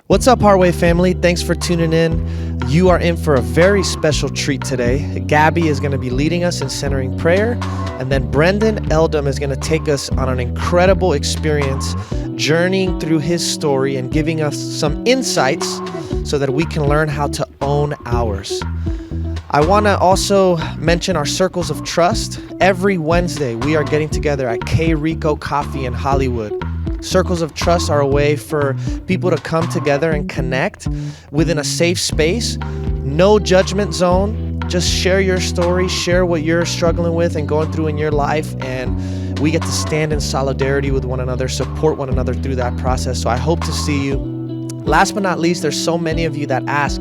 What's up, Heartway family? Thanks for tuning in. You are in for a very special treat today. Gabby is going to be leading us in centering prayer, and then Brendan Eldom is going to take us on an incredible experience, journeying through his story and giving us some insights so that we can learn how to own ours. I want to also mention our circles of trust. Every Wednesday, we are getting together at K Rico Coffee in Hollywood. Circles of trust are a way for people to come together and connect within a safe space. No judgment zone. Just share your story, share what you're struggling with and going through in your life, and we get to stand in solidarity with one another, support one another through that process. So I hope to see you. Last but not least, there's so many of you that ask,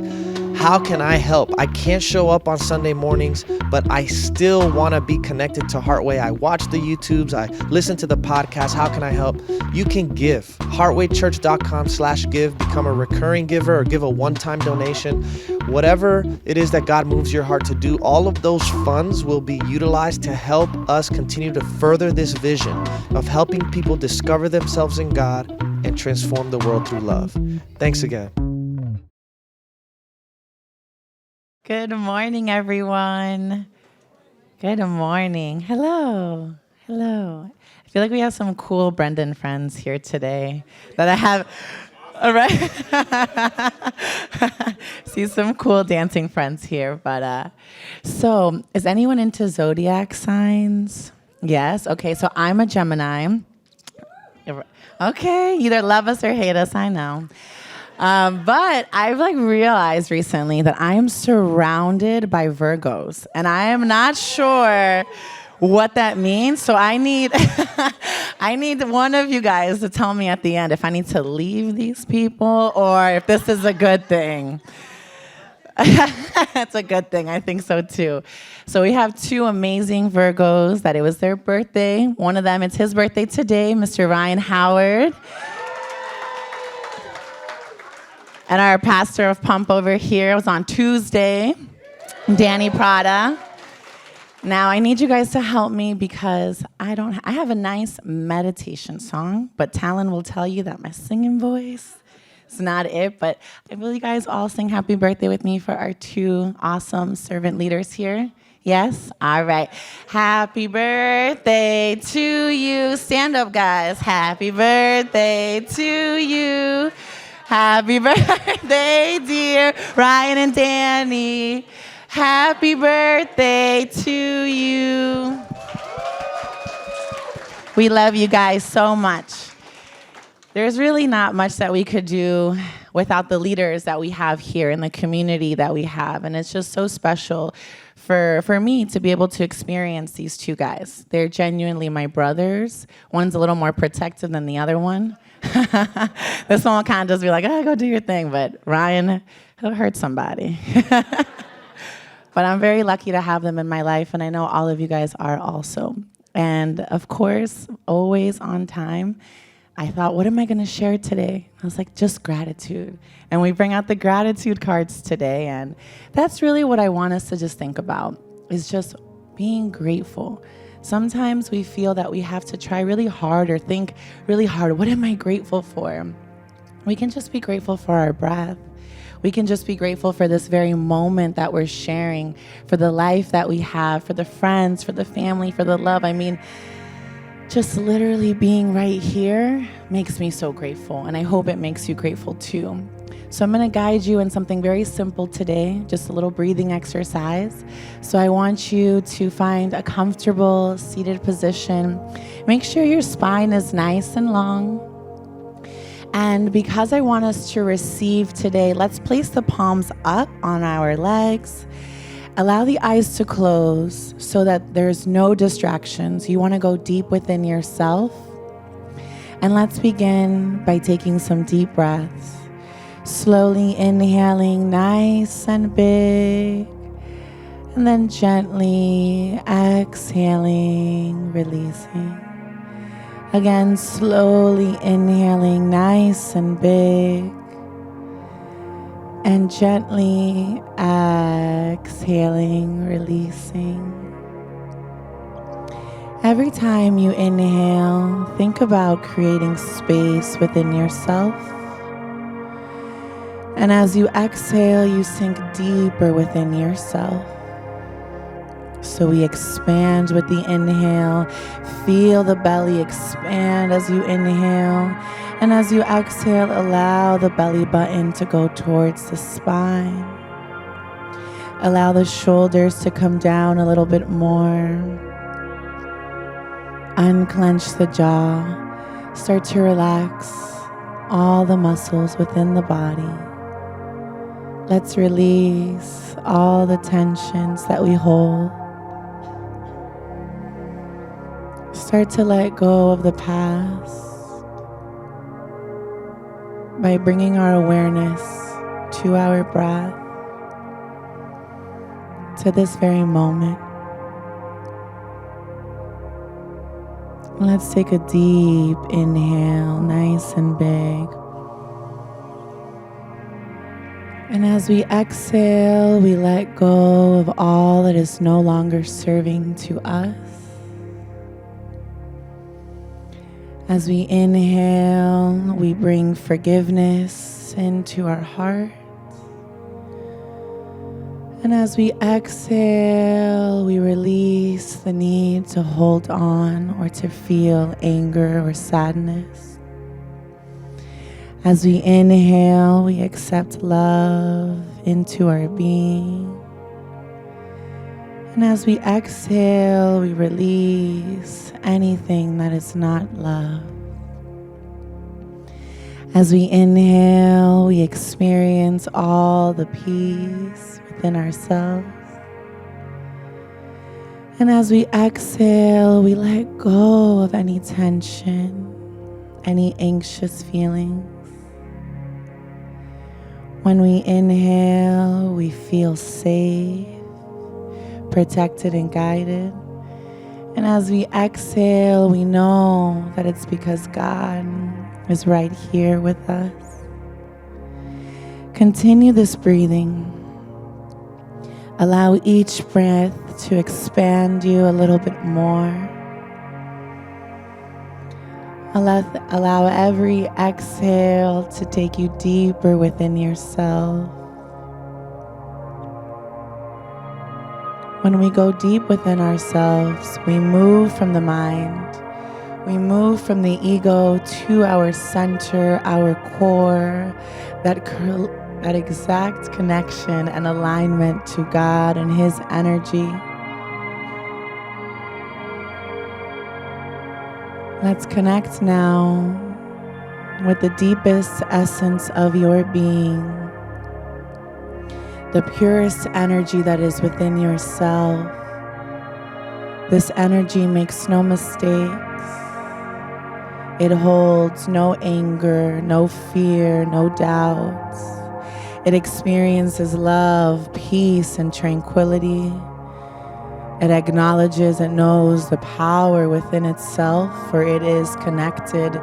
how can I help? I can't show up on Sunday mornings, but I still want to be connected to Heartway. I watch the YouTubes, I listen to the podcast. How can I help? You can give. heartwaychurch.com/give. Become a recurring giver or give a one-time donation. Whatever it is that God moves your heart to do, all of those funds will be utilized to help us continue to further this vision of helping people discover themselves in God and transform the world through love. Thanks again. Good morning, everyone. Good morning. Hello. Hello. I feel like we have some cool Brendan friends here today that I have. All right. See some cool dancing friends here. But so is anyone into zodiac signs? Yes. Okay. So I'm a Gemini. Okay. Either love us or hate us. I know. But I've realized recently that I am surrounded by Virgos, and I am not sure what that means. So I need I need one of you guys to tell me at the end if I need to leave these people or if this is a good thing. It's a good thing. I think so too. So we have two amazing Virgos that it was their birthday. One of them, it's his birthday today, Mr. Ryan Howard. And our pastor of Pump over here was on Tuesday, Danny Prada. Now I need you guys to help me because I have a nice meditation song, but Talon will tell you that my singing voice is not it. But will you guys all sing happy birthday with me for our two awesome servant leaders here? Yes? All right. Happy birthday to you. Stand up, guys. Happy birthday to you. Happy birthday, dear Ryan and Danny. Happy birthday to you. We love you guys so much. There's really not much that we could do without the leaders that we have here in the community that we have. And it's just so special for me to be able to experience these two guys. They're genuinely my brothers. One's a little more protective than the other one. This one will kind of just be like, go do your thing. But Ryan, he'll hurt somebody. But I'm very lucky to have them in my life, and I know all of you guys are also. And of course, always on time, I thought, what am I going to share today? I was like, just gratitude. And we bring out the gratitude cards today, and that's really what I want us to just think about, is just being grateful. Sometimes we feel that we have to try really hard or think really hard. What am I grateful for? We can just be grateful for our breath. We can just be grateful for this very moment that we're sharing, for the life that we have, for the friends, for the family, for the love. I mean, just literally being right here makes me so grateful, and I hope it makes you grateful too. So I'm going to guide you in something very simple today, just a little breathing exercise. So I want you to find a comfortable seated position. Make sure your spine is nice and long. And because I want us to receive today, let's place the palms up on our legs. Allow the eyes to close so that there's no distractions. You want to go deep within yourself. And let's begin by taking some deep breaths. Slowly inhaling nice and big, and then gently exhaling, releasing. Again, slowly inhaling nice and big, and gently exhaling, releasing. Every time you inhale, think about creating space within yourself. And as you exhale, you sink deeper within yourself. So we expand with the inhale. Feel the belly expand as you inhale. And as you exhale, allow the belly button to go towards the spine. Allow the shoulders to come down a little bit more. Unclench the jaw. Start to relax all the muscles within the body. Let's release all the tensions that we hold. Start to let go of the past by bringing our awareness to our breath, to this very moment. Let's take a deep inhale, nice and big. And as we exhale, we let go of all that is no longer serving to us. As we inhale, we bring forgiveness into our heart. And as we exhale, we release the need to hold on or to feel anger or sadness. As we inhale, we accept love into our being. And as we exhale, we release anything that is not love. As we inhale, we experience all the peace within ourselves. And as we exhale, we let go of any tension, any anxious feelings. When we inhale, we feel safe, protected and guided. And as we exhale, we know that it's because God is right here with us. Continue this breathing. Allow each breath to expand you a little bit more. Allow every exhale to take you deeper within yourself. When we go deep within ourselves, we move from the mind. We move from the ego to our center, our core, that exact connection and alignment to God and His energy. Let's connect now with the deepest essence of your being, the purest energy that is within yourself. This energy makes no mistakes. It holds no anger, no fear, no doubts. It experiences love, peace, and tranquility. It acknowledges and knows the power within itself, for it is connected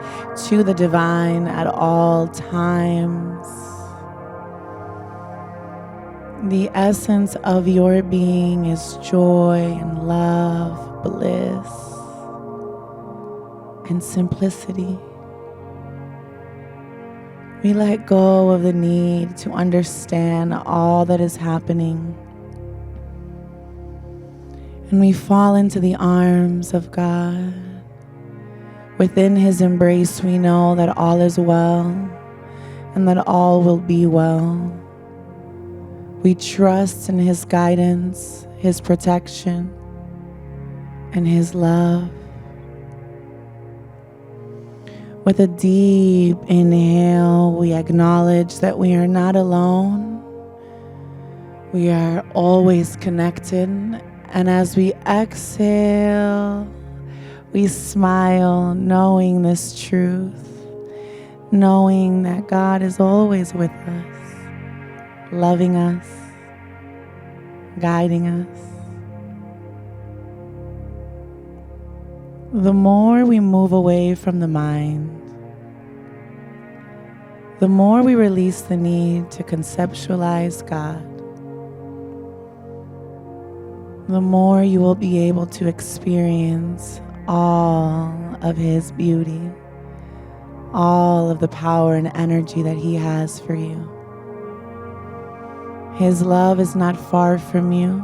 to the divine at all times. The essence of your being is joy and love, bliss, and simplicity. We let go of the need to understand all that is happening. And we fall into the arms of God. Within His embrace, we know that all is well and that all will be well. We trust in His guidance, His protection, and His love. With a deep inhale, we acknowledge that we are not alone. We are always connected. And as we exhale, we smile, knowing this truth, knowing that God is always with us, loving us, guiding us. The more we move away from the mind, the more we release the need to conceptualize God, the more you will be able to experience all of His beauty, all of the power and energy that He has for you. His love is not far from you,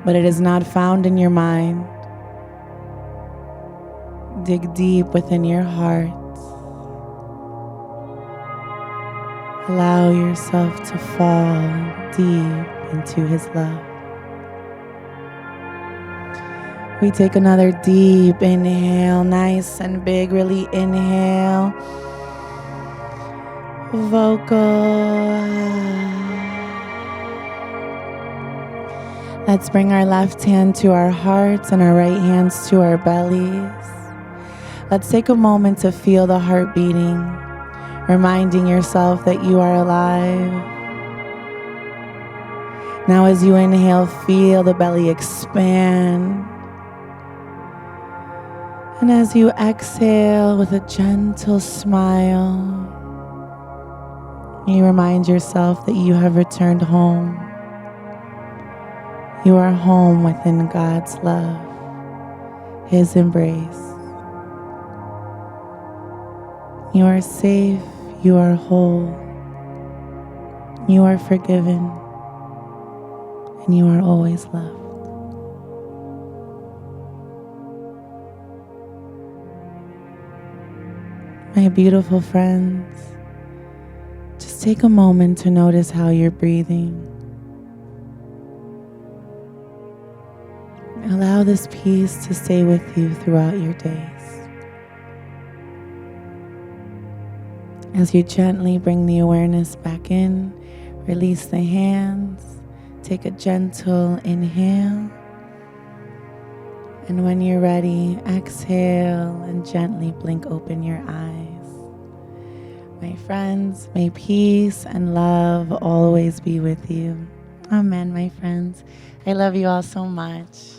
but it is not found in your mind. Dig deep within your heart. Allow yourself to fall deep into His love. We take another deep inhale, nice and big. Really inhale. Vocal. Let's bring our left hand to our hearts and our right hands to our bellies. Let's take a moment to feel the heart beating, reminding yourself that you are alive. Now as you inhale, feel the belly expand. And as you exhale with a gentle smile, you remind yourself that you have returned home. You are home within God's love, His embrace. You are safe, you are whole, you are forgiven, and you are always loved. My beautiful friends, just take a moment to notice how you're breathing. Allow this peace to stay with you throughout your days. As you gently bring the awareness back in, release the hands, take a gentle inhale, and when you're ready, exhale and gently blink open your eyes. My friends, may peace and love always be with you. Amen, my friends. I love you all so much.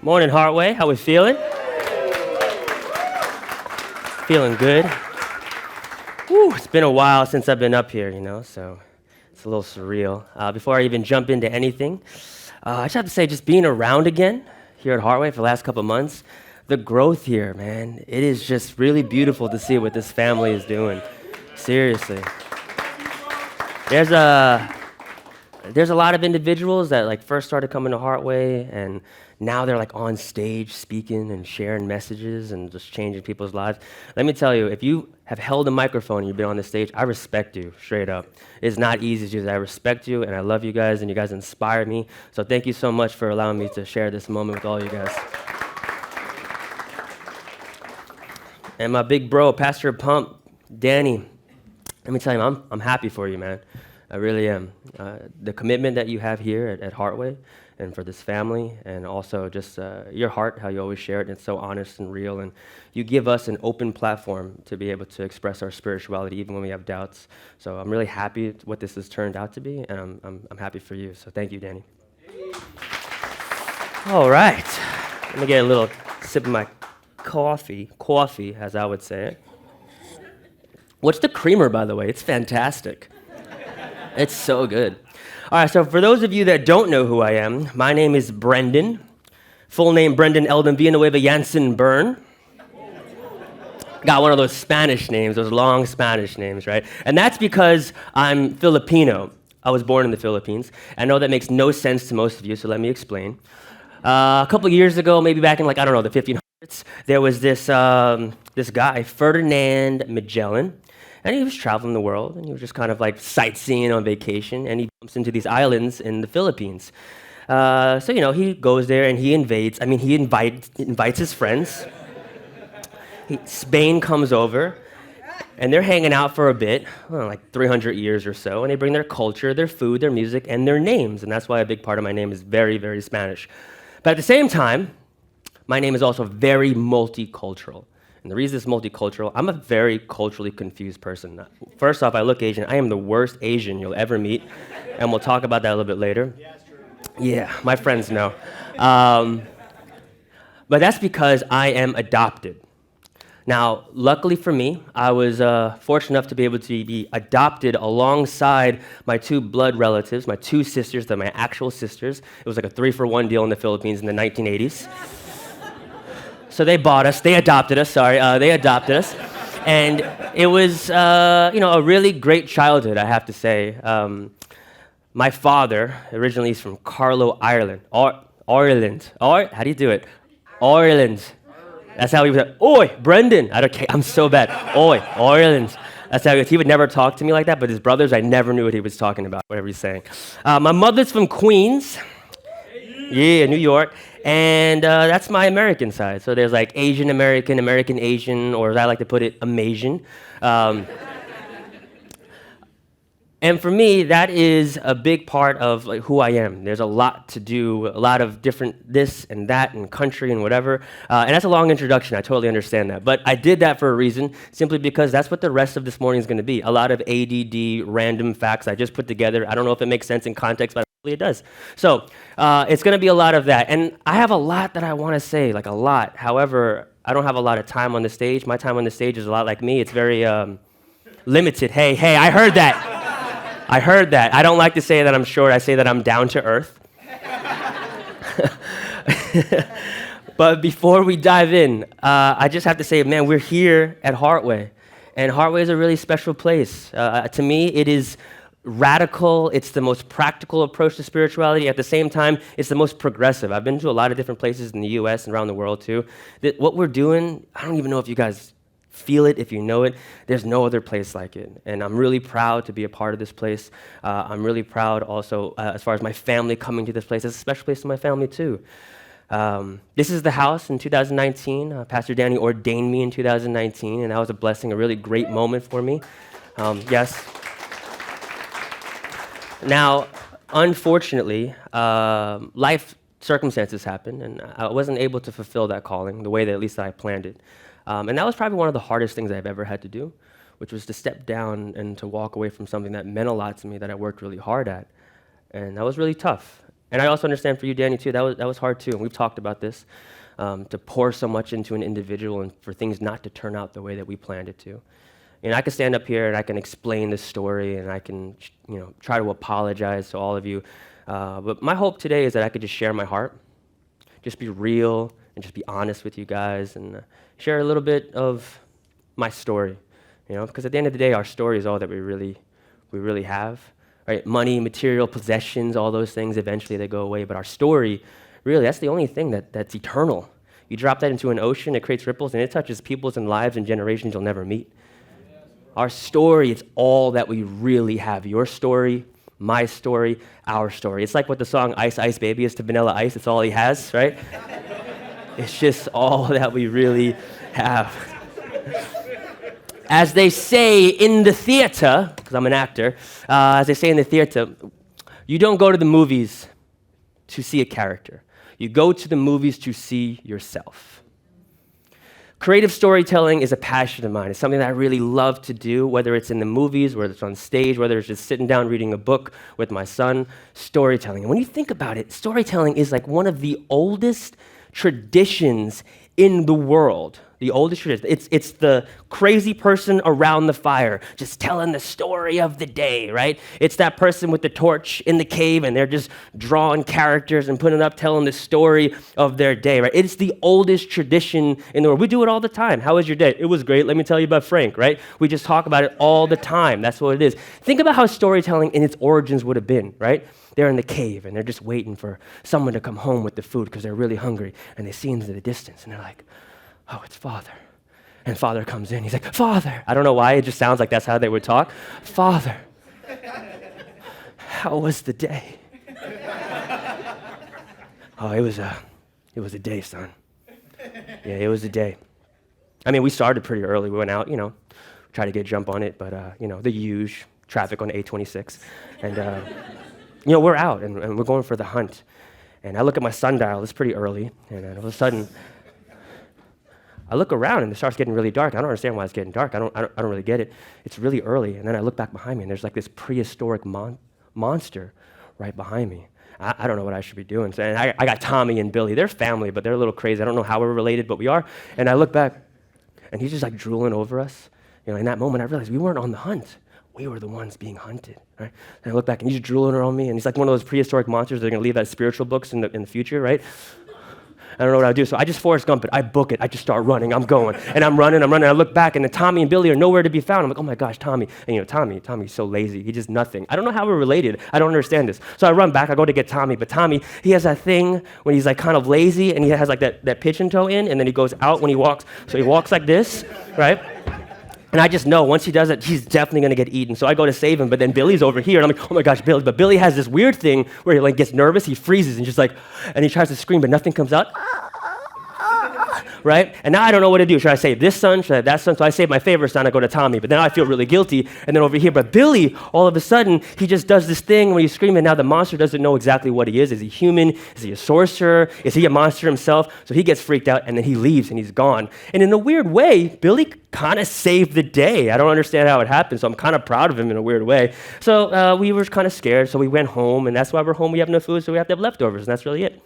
Morning, Heartway. How we feeling? Feeling good. Whew, it's been a while since I've been up here, so it's a little surreal. Before I even jump into anything, I just have to say, just being around again here at Heartway for the last couple months, the growth here, man, it is just really beautiful to see what this family is doing. Seriously. There's a lot of individuals that first started coming to Heartway, and now they're on stage speaking and sharing messages and just changing people's lives. Let me tell you, if you have held a microphone and you've been on the stage, I respect you, straight up. It's not easy to do that. I respect you, and I love you guys, and you guys inspire me. So thank you so much for allowing me to share this moment with all you guys. And my big bro, Pastor Pump, Danny, let me tell you, I'm happy for you, man. I really am. The commitment that you have here at Heartway and for this family, and also just your heart, how you always share it, and it's so honest and real, and you give us an open platform to be able to express our spirituality even when we have doubts. So I'm really happy what this has turned out to be, and I'm happy for you. So thank you, Danny. All right. Let me get a little sip of my coffee, as I would say it. What's the creamer, by the way? It's fantastic. It's so good. All right, so for those of you that don't know who I am, my name is Brendan. Full name, Brendan Eldom Villanueva Jansen Byrne. Got one of those Spanish names, those long Spanish names, right? And that's because I'm Filipino. I was born in the Philippines. I know that makes no sense to most of you, so let me explain. A couple of years ago, maybe back in the 1500s, there was this guy, Ferdinand Magellan. And he was traveling the world, and he was just kind of sightseeing on vacation, and he bumps into these islands in the Philippines. He goes there and he invites his friends, Spain comes over, and they're hanging out for a bit, like 300 years or so, and they bring their culture, their food, their music, and their names, and that's why a big part of my name is very, very Spanish. But at the same time, my name is also very multicultural. And the reason it's multicultural, I'm a very culturally confused person. First off, I look Asian. I am the worst Asian you'll ever meet, and we'll talk about that a little bit later. Yeah, it's true. Yeah, my friends know. But that's because I am adopted. Now, luckily for me, I was fortunate enough to be able to be adopted alongside my two blood relatives, my two sisters, they're my actual sisters. It was like a 3-for-1 deal in the Philippines in the 1980s. So they adopted us. And it was, a really great childhood, I have to say. My father, originally he's from Carlow, Ireland. Ireland. How do you do it? Ireland. That's how he was. Oi, Brendan. I'm so bad. Oi, Ireland. That's how he would never talk to me like that, but his brothers, I never knew what he was talking about, whatever he's saying. My mother's from Queens. Yeah, New York. And that's my American side. So there's like Asian American, American Asian, or as I like to put it, Amasian. And for me, that is a big part of like who I am. There's a lot to do, a lot of different this and that and country and whatever. And that's a long introduction. I totally understand that. But I did that for a reason, simply because that's what the rest of this morning is going to be. A lot of ADD, random facts I just put together. I don't know if it makes sense in context, but hopefully it does. So it's going to be a lot of that. And I have a lot that I want to say, like a lot. However, I don't have a lot of time on the stage. My time on the stage is a lot like me. It's very limited. Hey, I heard that. I heard that. I don't like to say that I'm short. I say that I'm down to earth. But before we dive in, I just have to say, man, we're here at Heartway. And Heartway is a really special place. To me, it is radical. It's the most practical approach to spirituality. At the same time, it's the most progressive. I've been to a lot of different places in the U.S. and around the world, too. What we're doing, I don't even know if you guys feel it, if you know it. There's no other place like it. And I'm really proud to be a part of this place. I'm really proud also as far as my family coming to this place. It's a special place to my family too. This is the house in 2019. Pastor Danny ordained me in 2019, and that was a blessing, a really great moment for me. Yes. Now, unfortunately, life circumstances happened, and I wasn't able to fulfill that calling the way that at least I planned it. And that was probably one of the hardest things I've ever had to do, which was to step down and to walk away from something that meant a lot to me, that I worked really hard at. And that was really tough. And I also understand for you, Danny, too, that was hard too. And we've talked about this, to pour so much into an individual and for things not to turn out the way that we planned it to. And I can stand up here and I can explain this story and I can, try to apologize to all of you. But my hope today is that I could just share my heart, just be real and just be honest with you guys and share a little bit of my story, because at the end of the day, our story is all that we really have, right? Money, material, possessions, all those things, eventually they go away, but our story, really, that's the only thing that's eternal. You drop that into an ocean, it creates ripples, and it touches peoples and lives and generations you'll never meet. Our story is all that we really have. Your story, my story, our story. It's like what the song Ice Ice Baby is to Vanilla Ice. It's all he has, right? It's just all that we really have. As they say in the theater, because I'm an actor, as they say in the theater, you don't go to the movies to see a character. You go to the movies to see yourself. Creative storytelling is a passion of mine. It's something that I really love to do, whether it's in the movies, whether it's on stage, whether it's just sitting down reading a book with my son. Storytelling. And when you think about it, storytelling is like one of the oldest traditions in the world. The oldest tradition. It's the crazy person around the fire just telling the story of the day, right? It's that person with the torch in the cave and they're just drawing characters and putting it up, telling the story of their day, right? It's the oldest tradition in the world. We do it all the time. How was your day? It was great. Let me tell you about Frank, right? We just talk about it all the time. That's what it is. Think about how storytelling in its origins would have been, right? They're in the cave and they're just waiting for someone to come home with the food because they're really hungry, and they see into the distance and they're like, oh, it's Father. And Father comes in. He's like, Father. I don't know why. It just sounds like that's how they would talk. Father, how was the day? Oh, it was a day, son. Yeah, it was a day. I mean, we started pretty early. We went out, tried to get a jump on it, but, the huge traffic on A26. And, we're out, and we're going for the hunt. And I look at my sundial, it's pretty early, and then all of a sudden, I look around, and it starts getting really dark. I don't understand why it's getting dark. I don't really get it. It's really early, and then I look back behind me, and there's like this prehistoric monster right behind me. I don't know what I should be doing. So, and I got Tommy and Billy. They're family, but they're a little crazy. I don't know how we're related, but we are. And I look back, and he's just like drooling over us. In that moment, I realized we weren't on the hunt. We were the ones being hunted, right? And I look back, and he's drooling on me, and he's like one of those prehistoric monsters that are going to leave as spiritual books in the future, right? I don't know what I do, so I just Forrest Gump it. I book it. I just start running. I'm going, and I'm running. I look back, and then Tommy and Billy are nowhere to be found. I'm like, oh my gosh, Tommy. And Tommy's so lazy. He just nothing. I don't know how we're related. I don't understand this. So I run back. I go to get Tommy, but Tommy, he has that thing when he's like kind of lazy, and he has like that pigeon toe in, and then he goes out when he walks. So he walks like this, right? And I just know once he does it, he's definitely going to get eaten. So I go to save him, but then Billy's over here, and I'm like, oh my gosh, Billy. But Billy has this weird thing where he like gets nervous, he freezes, and just like, and he tries to scream, but nothing comes out. Right? And now I don't know what to do. Should I save this son? Should I have that son? So I save my favorite son, I go to Tommy, but then I feel really guilty. And then over here, but Billy, all of a sudden, he just does this thing where he's screaming. Now the monster doesn't know exactly what he is. Is he human? Is he a sorcerer? Is he a monster himself? So he gets freaked out, and then he leaves, and he's gone. And in a weird way, Billy kind of saved the day. I don't understand how it happened, so I'm kind of proud of him in a weird way. So we were kind of scared, so we went home, and that's why we're home. We have no food, so we have to have leftovers, and that's really it.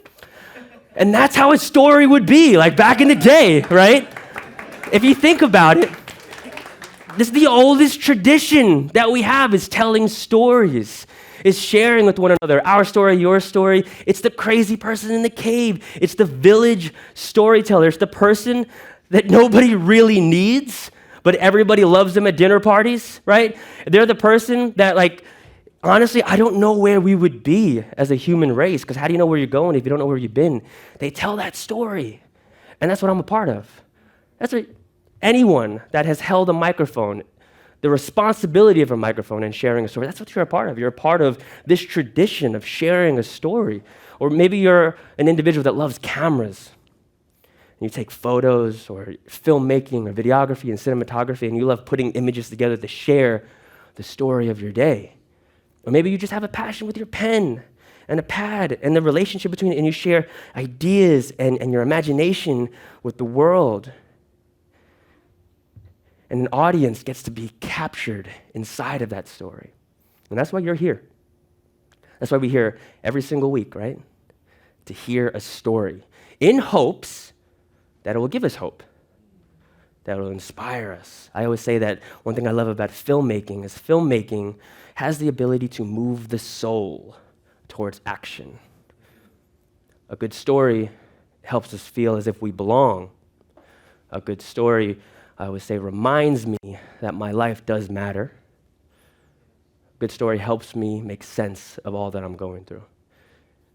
And that's how a story would be, like back in the day, right? If you think about it, this is the oldest tradition that we have is telling stories, is sharing with one another. Our story, your story. It's the crazy person in the cave. It's the village storyteller. It's the person that nobody really needs, but everybody loves them at dinner parties, right? They're the person that honestly, I don't know where we would be as a human race, because how do you know where you're going if you don't know where you've been? They tell that story, and that's what I'm a part of. That's what anyone that has held a microphone, the responsibility of a microphone and sharing a story, that's what you're a part of. You're a part of this tradition of sharing a story. Or maybe you're an individual that loves cameras. You take photos or filmmaking or videography and cinematography, and you love putting images together to share the story of your day. Or maybe you just have a passion with your pen and a pad and the relationship between it, and you share ideas and your imagination with the world. And an audience gets to be captured inside of that story. And that's why you're here. That's why we're here every single week, right? To hear a story in hopes that it will give us hope, that it will inspire us. I always say that one thing I love about filmmaking is filmmaking has the ability to move the soul towards action. A good story helps us feel as if we belong. A good story, I would say, reminds me that my life does matter. A good story helps me make sense of all that I'm going through.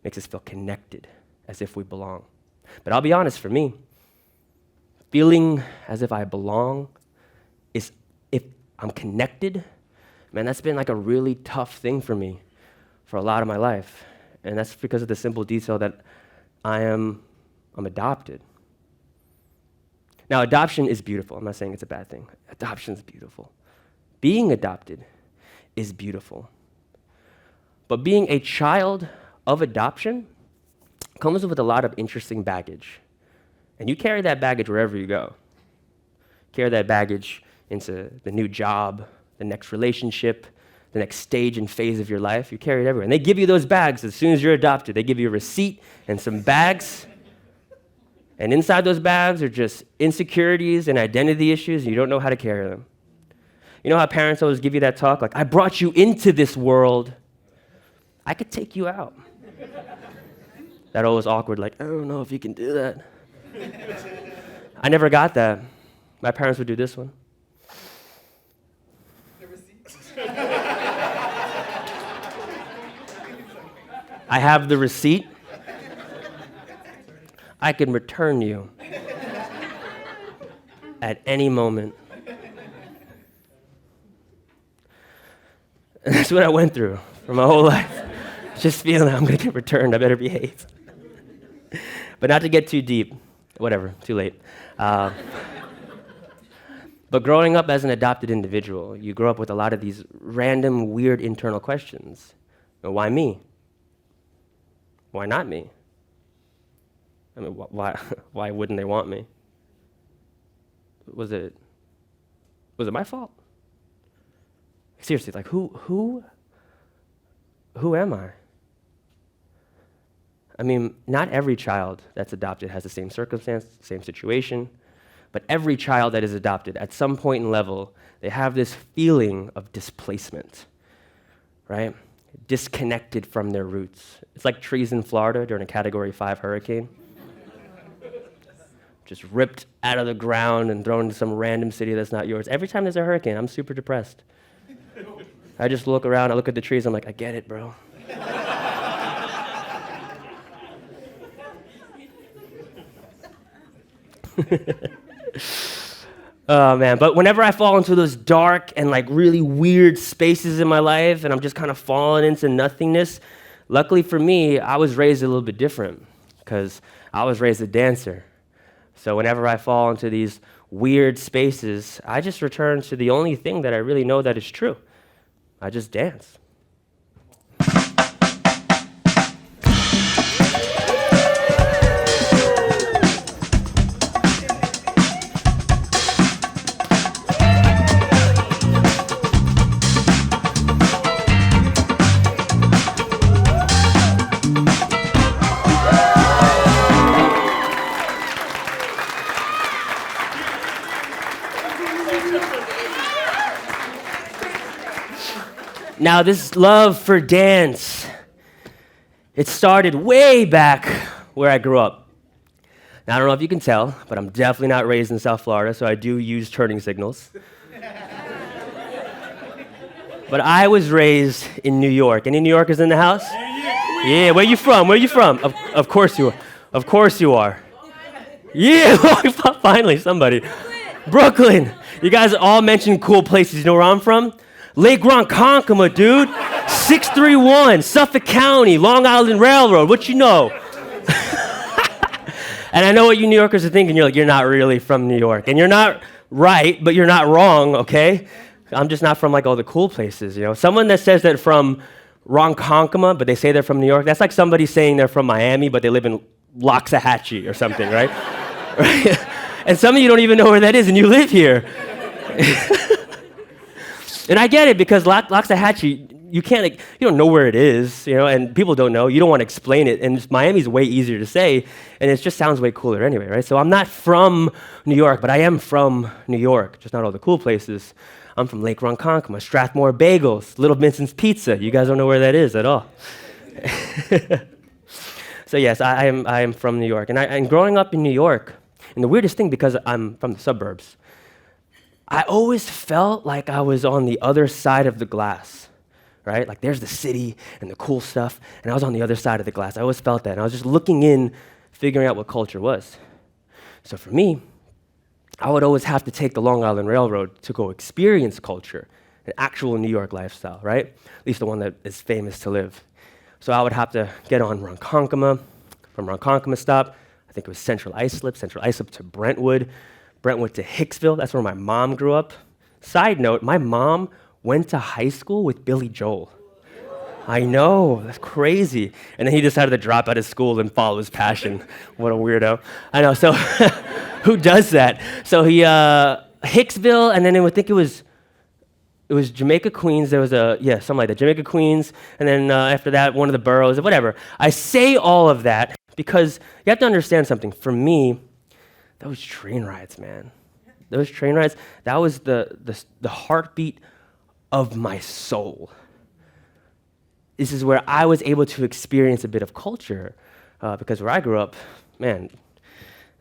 Makes us feel connected, as if we belong. But I'll be honest, for me, feeling as if I belong is, if I'm connected, man, that's been like a really tough thing for me for a lot of my life. And that's because of the simple detail that I'm adopted. Now, adoption is beautiful. I'm not saying it's a bad thing. Adoption is beautiful. Being adopted is beautiful. But being a child of adoption comes with a lot of interesting baggage. And you carry that baggage wherever you go. Carry that baggage into the new job, the next relationship, the next stage and phase of your life. You carry it everywhere. And they give you those bags as soon as you're adopted. They give you a receipt and some bags. And inside those bags are just insecurities and identity issues, and you don't know how to carry them. You know how parents always give you that talk? Like, I brought you into this world. I could take you out. That always awkward, like, I don't know if you can do that. I never got that. My parents would do this one. I have the receipt. I can return you at any moment. And that's what I went through for my whole life. Just feeling I'm going to get returned. I better behave. But not to get too deep. Whatever, too late. But growing up as an adopted individual, you grow up with a lot of these random, weird internal questions. Why me? Why not me? I mean, why wouldn't they want me? Was it my fault? Seriously, like who am I? I mean, not every child that's adopted has the same circumstance, same situation, but every child that is adopted, at some point in level, they have this feeling of displacement, right? Disconnected from their roots. It's like trees in Florida during a Category 5 hurricane. Just ripped out of the ground and thrown into some random city that's not yours. Every time there's a hurricane, I'm super depressed. I just look around, I look at the trees, I'm like, I get it, bro. Oh man, but whenever I fall into those dark and like really weird spaces in my life and I'm just kind of falling into nothingness, luckily for me, I was raised a little bit different because I was raised a dancer. So whenever I fall into these weird spaces, I just return to the only thing that I really know that is true. I just dance. Now, this love for dance, it started way back where I grew up. Now, I don't know if you can tell, but I'm definitely not raised in South Florida, so I do use turning signals. But I was raised in New York. Any New Yorkers in the house? Yeah, where you from? Where you from? Of course you are. Of course you are. Yeah, finally, somebody. Brooklyn. You guys all mentioned cool places. You know where I'm from? Lake Ronkonkoma, dude. 631, Suffolk County, Long Island Railroad. What you know? And I know what you New Yorkers are thinking. You're like, you're not really from New York. And you're not right, but you're not wrong, okay? I'm just not from like all the cool places, you know? Someone that says they're from Ronkonkoma, but they say they're from New York, that's like somebody saying they're from Miami, but they live in Loxahatchee or something, right? Right? And some of you don't even know where that is, and you live here. And I get it, because Loxahatchee, you don't know where it is, you know, and people don't know. You don't want to explain it, and Miami's way easier to say, and it just sounds way cooler anyway, right? So I'm not from New York, but I am from New York, just not all the cool places. I'm from Lake Ronkonkoma, Strathmore Bagels, Little Vincent's Pizza. You guys don't know where that is at all. So yes, I am from New York, and growing up in New York, and the weirdest thing, because I'm from the suburbs, I always felt like I was on the other side of the glass, right? Like there's the city and the cool stuff, and I was on the other side of the glass. I always felt that, and I was just looking in, figuring out what culture was. So for me, I would always have to take the Long Island Railroad to go experience culture, an actual New York lifestyle, right? At least the one that is famous to live. So I would have to get on Ronkonkoma, from Ronkonkoma stop, I think it was Central Islip to Brentwood to Hicksville. That's where my mom grew up. Side note, my mom went to high school with Billy Joel. I know, that's crazy. And then he decided to drop out of school and follow his passion. What a weirdo. I know, so who does that? So he, Hicksville, and then I would think it was Jamaica, Queens. There was something like that, Jamaica, Queens, and then after that, one of the boroughs, whatever. I say all of that because you have to understand something. For me, those train rides, man. Those train rides, that was the heartbeat of my soul. This is where I was able to experience a bit of culture, because where I grew up, man,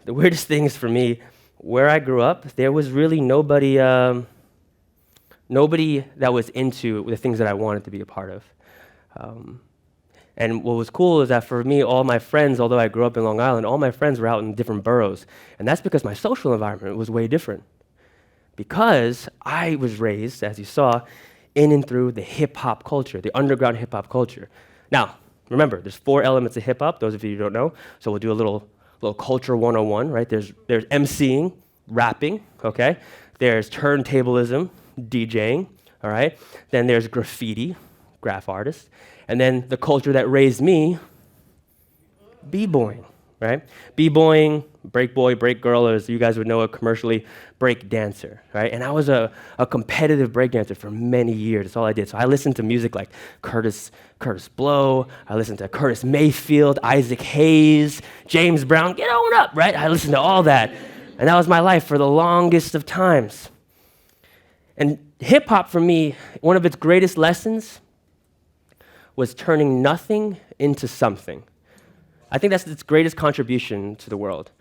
the weirdest thing is for me, where I grew up, there was really nobody that was into the things that I wanted to be a part of. And what was cool is that for me, all my friends, although I grew up in Long Island, all my friends were out in different boroughs. And that's because my social environment was way different. Because I was raised, as you saw, in and through the hip-hop culture, the underground hip-hop culture. Now, remember, there's 4 elements of hip-hop, those of you who don't know. So we'll do a little culture 101, right? There's MCing, rapping, okay? There's turntablism, DJing, all right? Then there's graffiti, graph artist. And then the culture that raised me, b-boying, right? B-boying, break boy, break girl, as you guys would know it commercially, break dancer, right? And I was a competitive break dancer for many years. That's all I did. So I listened to music like Curtis Blow. I listened to Curtis Mayfield, Isaac Hayes, James Brown. Get on up, right? I listened to all that. And that was my life for the longest of times. And hip hop for me, one of its greatest lessons was turning nothing into something. I think that's its greatest contribution to the world,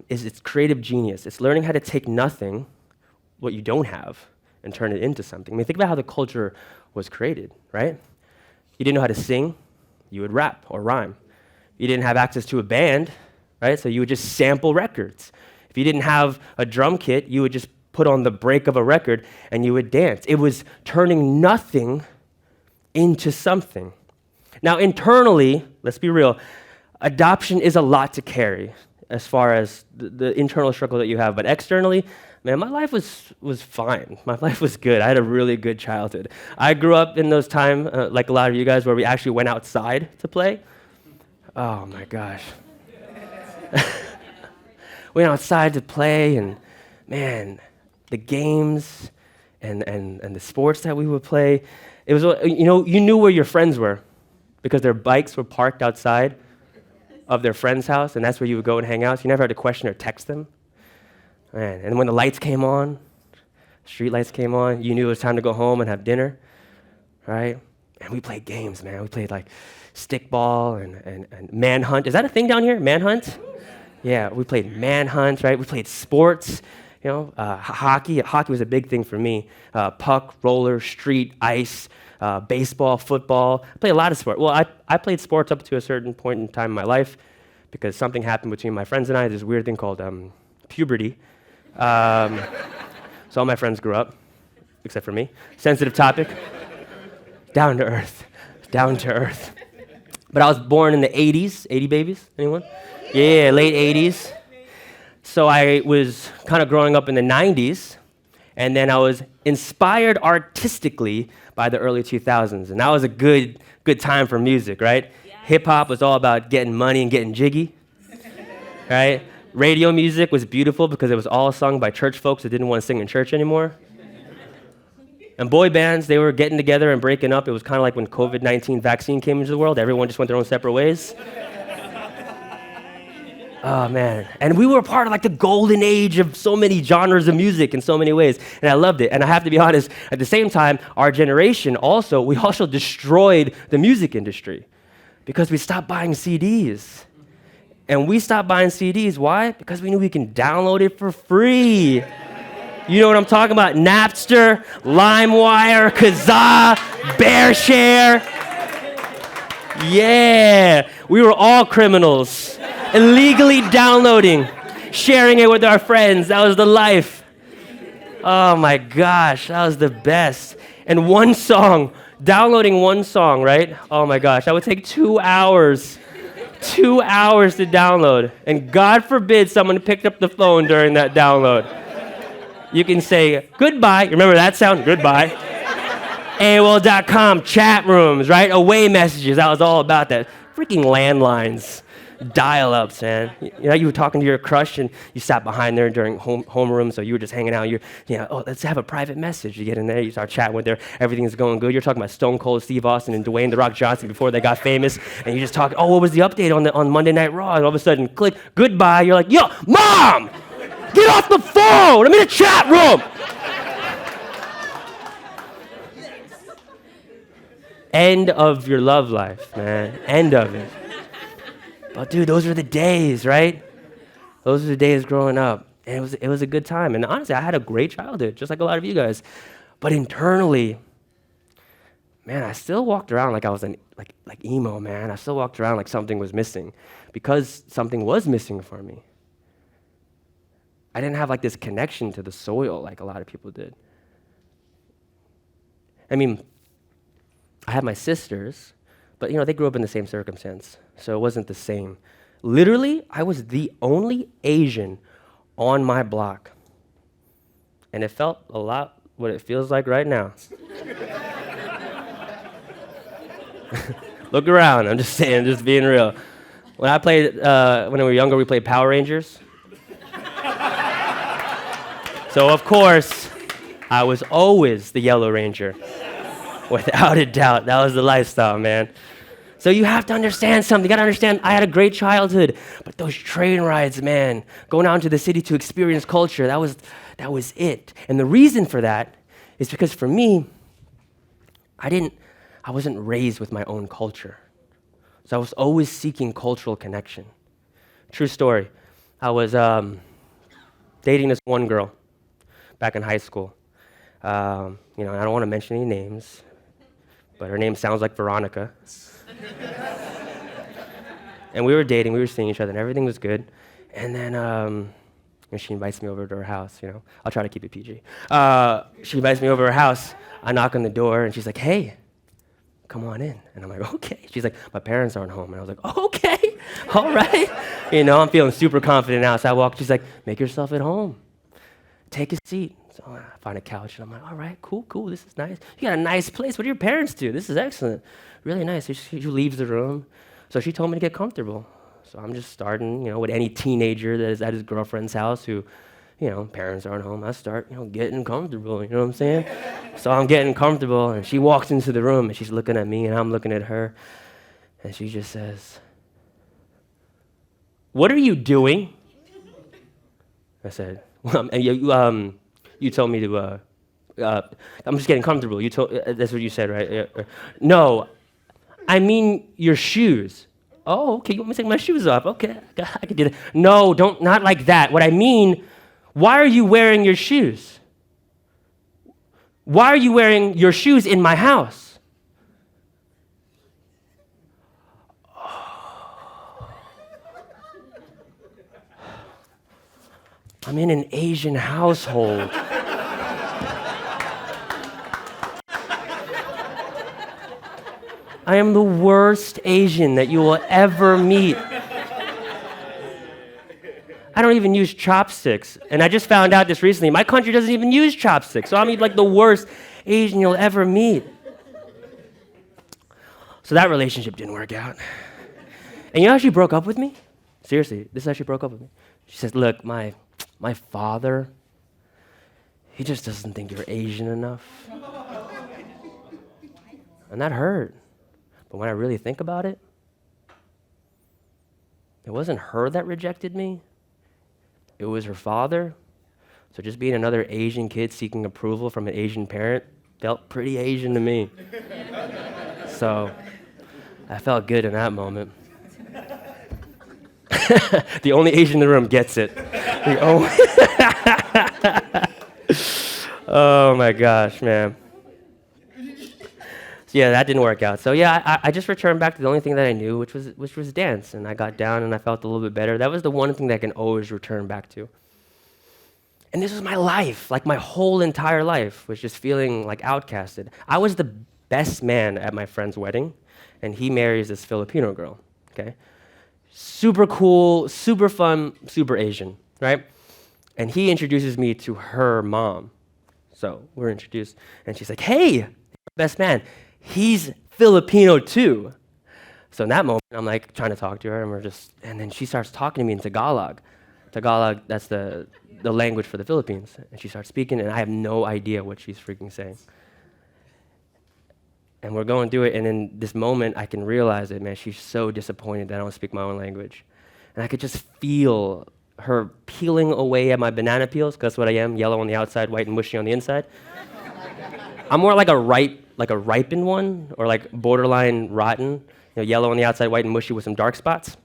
is its creative genius. It's learning how to take nothing, what you don't have, and turn it into something. I mean, think about how the culture was created, right? You didn't know how to sing, you would rap or rhyme. You didn't have access to a band, right? So you would just sample records. If you didn't have a drum kit, you would just put on the break of a record and you would dance. It was turning nothing into something. Now, internally, let's be real, adoption is a lot to carry as far as the internal struggle that you have. But externally, man, my life was fine. My life was good. I had a really good childhood. I grew up in those times, like a lot of you guys, where we actually went outside to play. Oh, my gosh. We went outside to play, and, man, the games and the sports that we would play, it was, you knew where your friends were because their bikes were parked outside of their friend's house, and that's where you would go and hang out. So you never had to question or text them. Man, and when the lights came on, street lights came on, you knew it was time to go home and have dinner, right? And we played games, man. We played like stickball and manhunt. Is that a thing down here, manhunt? Yeah, we played manhunt, right? We played sports, hockey. Hockey was a big thing for me. Puck, roller, street, ice, baseball, football. I played a lot of sports. Well, I played sports up to a certain point in time in my life because something happened between my friends and I. This weird thing called puberty. So all my friends grew up, except for me. Sensitive topic. Down to earth. Down to earth. But I was born in the 80s. 80 babies? Anyone? Yeah, late 80s. So I was kind of growing up in the 90s, and then I was inspired artistically by the early 2000s, and that was a good time for music, right? Yeah. Hip-hop was all about getting money and getting jiggy, right? Radio music was beautiful because it was all sung by church folks that didn't want to sing in church anymore. And boy bands, they were getting together and breaking up. It was kind of like when COVID-19 vaccine came into the world. Everyone just went their own separate ways. Oh, man. And we were part of like the golden age of so many genres of music in so many ways. And I loved it. And I have to be honest, at the same time, our generation we also destroyed the music industry because we stopped buying CDs. And we stopped buying CDs. Why? Because we knew we can download it for free. You know what I'm talking about? Napster, LimeWire, Kazaa, BearShare. Yeah, we were all criminals. Illegally downloading, sharing it with our friends. That was the life. Oh my gosh, that was the best. And downloading one song, right? Oh my gosh, that would take 2 hours. 2 hours to download. And God forbid someone picked up the phone during that download. You can say goodbye. Remember that sound? Goodbye. AOL.com, chat rooms, right? Away messages. That was all about that. Freaking landlines. Dial-ups, man. You were talking to your crush and you sat behind there during homeroom, so you were just hanging out. Let's have a private message. You get in there, you start chatting with her. Everything's going good. You're talking about Stone Cold Steve Austin and Dwayne The Rock Johnson before they got famous, and you just talk. Oh, what was the update on Monday Night Raw? And all of a sudden, click goodbye. You're like, yo, Mom, get off the phone. I'm in a chat room. End of your love life, man. End of it. But dude, those were the days, right? Those were the days growing up. And it was a good time. And honestly, I had a great childhood, just like a lot of you guys. But internally, man, I still walked around like I was like emo, man. I still walked around like something was missing because something was missing for me. I didn't have like this connection to the soil like a lot of people did. I mean, I had my sisters, but they grew up in the same circumstance, so it wasn't the same. Literally, I was the only Asian on my block. And it felt a lot what it feels like right now. Look around, I'm just saying, just being real. When we were younger, we played Power Rangers. So of course, I was always the Yellow Ranger. Without a doubt, that was the lifestyle, man. So you have to understand something. You gotta understand, I had a great childhood, but those train rides, man, going out into the city to experience culture, that was it. And the reason for that is because for me, I wasn't raised with my own culture. So I was always seeking cultural connection. True story. I was dating this one girl back in high school. I don't want to mention any names, but her name sounds like Veronica. And we were dating, we were seeing each other, and everything was good. And then she invites me over to her house, I'll try to keep it PG. She invites me over to her house. I knock on the door, and she's like, hey, come on in. And I'm like, okay. She's like, my parents aren't home. And I was like, okay, all right. I'm feeling super confident now. So I walk, she's like, make yourself at home. Take a seat. So I find a couch, and I'm like, all right, cool, this is nice. You got a nice place. What do your parents do? This is excellent. Really nice. So she leaves the room. So she told me to get comfortable. So I'm just starting, with any teenager that is at his girlfriend's house who, parents aren't home. I start, getting comfortable, you know what I'm saying? So I'm getting comfortable, and she walks into the room, and she's looking at me, and I'm looking at her, and she just says, what are you doing? I said, well, you told me to, I'm just getting comfortable. That's what you said, right? No, I mean your shoes. Oh, okay, you want me to take my shoes off? Okay, I can do that. No, not like that. What I mean, why are you wearing your shoes? Why are you wearing your shoes in my house? I'm in an Asian household. I am the worst Asian that you will ever meet. I don't even use chopsticks. And I just found out this recently. My country doesn't even use chopsticks. So I'm like the worst Asian you'll ever meet. So that relationship didn't work out. And you know how she broke up with me? Seriously, this is how she broke up with me. She says, look, my father, he just doesn't think you're Asian enough. And that hurt. But when I really think about it, it wasn't her that rejected me. It was her father. So just being another Asian kid seeking approval from an Asian parent felt pretty Asian to me. So I felt good in that moment. The only Asian in the room gets it. Oh my gosh, man. So yeah, that didn't work out. So yeah, I just returned back to the only thing that I knew, which was dance. And I got down and I felt a little bit better. That was the one thing that I can always return back to. And this was my life, like my whole entire life was just feeling like outcasted. I was the best man at my friend's wedding, and he marries this Filipino girl, okay? Super cool, super fun, super Asian, right? And he introduces me to her mom. So we're introduced, and she's like, hey, best man, he's Filipino too. So in that moment, I'm like trying to talk to her, and then she starts talking to me in Tagalog. Tagalog, that's the language for the Philippines. And she starts speaking, and I have no idea what she's freaking saying. And we're going through it, and in this moment, I can realize it, man, she's so disappointed that I don't speak my own language. And I could just feel her peeling away at my banana peels, because that's what I am, yellow on the outside, white and mushy on the inside. I'm more like a ripened one, or like borderline rotten, yellow on the outside, white and mushy with some dark spots.